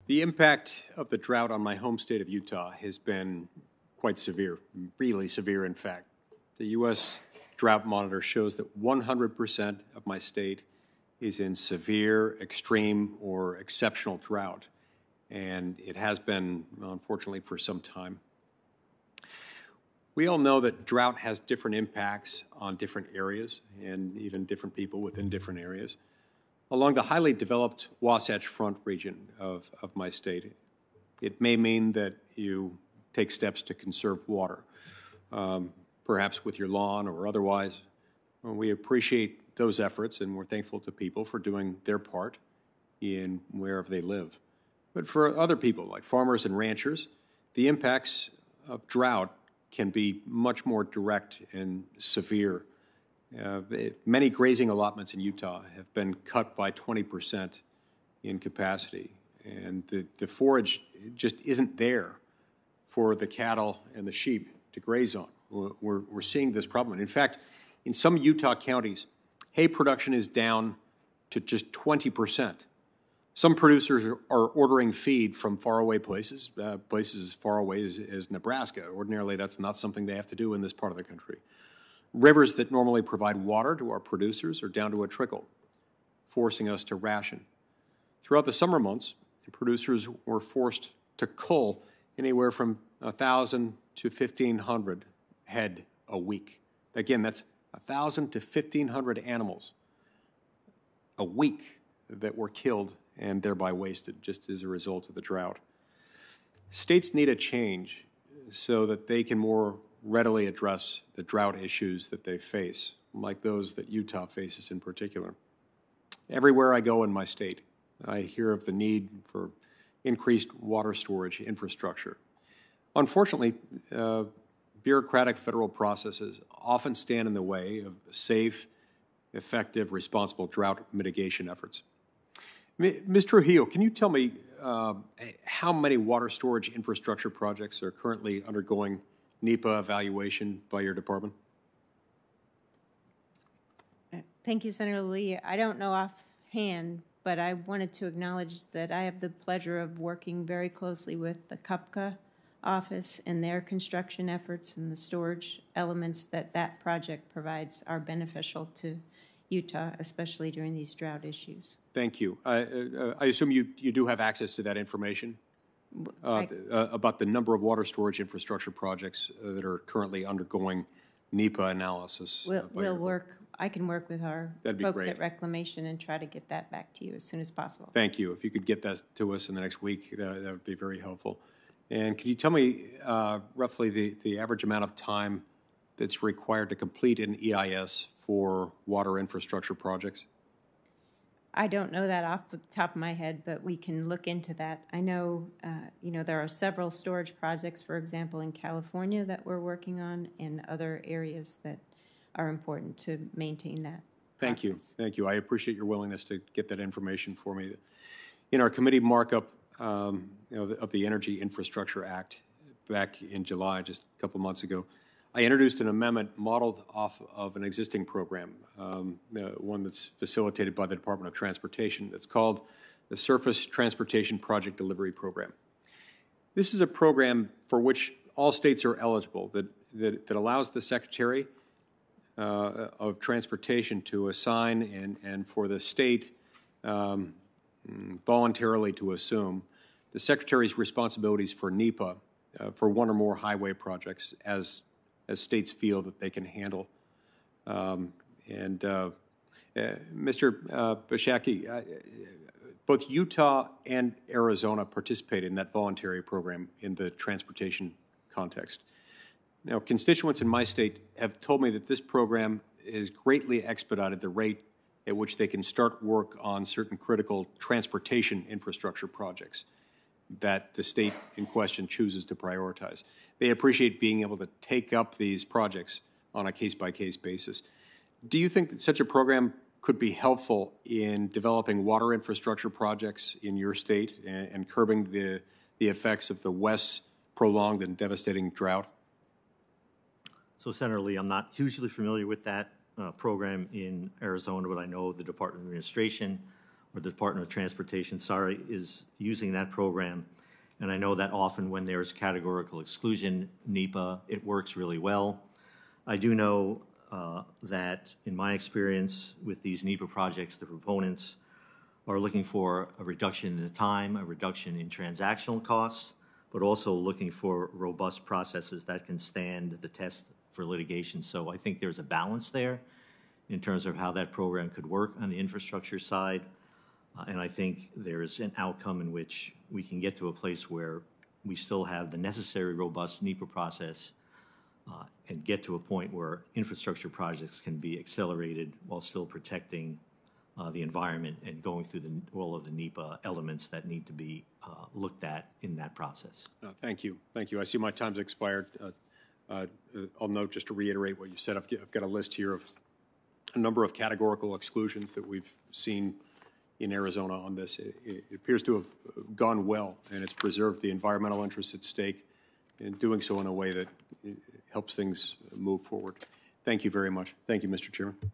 The impact of the drought on my home state of Utah has been quite severe, really severe, in fact. The U.S. Drought Monitor shows that 100% of my state is in severe, extreme, or exceptional drought, and it has been, unfortunately, for some time. We all know that drought has different impacts on different areas and even different people within different areas. Along the highly developed Wasatch Front region of my state, it may mean that you take steps to conserve water, perhaps with your lawn or otherwise. We appreciate those efforts, and we're thankful to people for doing their part in wherever they live. But for other people, like farmers and ranchers, the impacts of drought can be much more direct and severe. Many grazing allotments in Utah have been cut by 20% in capacity, and the forage just isn't there for the cattle and the sheep to graze on. We're seeing this problem. In fact, in some Utah counties, hay production is down to just 20%. Some producers are ordering feed from faraway places, places as far away as Nebraska. Ordinarily, that's not something they have to do in this part of the country. Rivers that normally provide water to our producers are down to a trickle, forcing us to ration. Throughout the summer months, producers were forced to cull anywhere from 1,000 to 1,500 head a week. Again, that's 1,000 to 1,500 animals a week that were killed and thereby wasted just as a result of the drought. States need a change so that they can more readily address the drought issues that they face, like those that Utah faces in particular. Everywhere I go in my state, I hear of the need for increased water storage infrastructure. Unfortunately, bureaucratic federal processes often stand in the way of safe, effective, responsible drought mitigation efforts. Ms. Trujillo, can you tell me how many water storage infrastructure projects are currently undergoing NEPA evaluation by your department? Thank you, Senator Lee. I don't know offhand, but I wanted to acknowledge that I have the pleasure of working very closely with the CUPCA office and their construction efforts, and the storage elements that project provides are beneficial to Utah, especially during these drought issues. Thank you. I assume you do have access to that information about the number of water storage infrastructure projects that are currently undergoing NEPA analysis. I can work with our folks at Reclamation and try to get that back to you as soon as possible. Thank you. If you could get that to us in the next week, that would be very helpful. And can you tell me roughly the average amount of time that's required to complete an EIS for water infrastructure projects? I don't know that off the top of my head, but we can look into that. I know, there are several storage projects, for example, in California that we're working on, and other areas that are important to maintain that. Thank you. Thank you. I appreciate your willingness to get that information for me. In our committee markup of the Energy Infrastructure Act back in July, just a couple months ago, I introduced an amendment modeled off of an existing program, one that's facilitated by the Department of Transportation. That's called the Surface Transportation Project Delivery Program. This is a program for which all states are eligible, that allows the Secretary of Transportation to assign and for the state voluntarily to assume the Secretary's responsibilities for NEPA for one or more highway projects as states feel that they can handle. Mr. Bashaki, both Utah and Arizona participate in that voluntary program in the transportation context. Now, constituents in my state have told me that this program has greatly expedited the rate at which they can start work on certain critical transportation infrastructure projects that the state in question chooses to prioritize. They appreciate being able to take up these projects on a case-by-case basis. Do you think that such a program could be helpful in developing water infrastructure projects in your state and curbing the effects of the West's prolonged and devastating drought? So, Senator Lee, I'm not hugely familiar with that program in Arizona, but I know the Department of Administration or the Department of Transportation, sorry, is using that program. And I know that often when there's categorical exclusion, NEPA, it works really well. I do know that in my experience with these NEPA projects, the proponents are looking for a reduction in the time, a reduction in transactional costs, but also looking for robust processes that can stand the test for litigation. So I think there's a balance there in terms of how that program could work on the infrastructure side. And I think there's an outcome in which we can get to a place where we still have the necessary robust NEPA process and get to a point where infrastructure projects can be accelerated while still protecting the environment and going through all of the NEPA elements that need to be looked at in that process. Thank you. Thank you. I see my time's expired. I'll note, just to reiterate what you said, I've got a list here of a number of categorical exclusions that we've seen in Arizona on this. It appears to have gone well, and it's preserved the environmental interests at stake, and doing so in a way that helps things move forward. Thank you very much. Thank you, Mr. Chairman.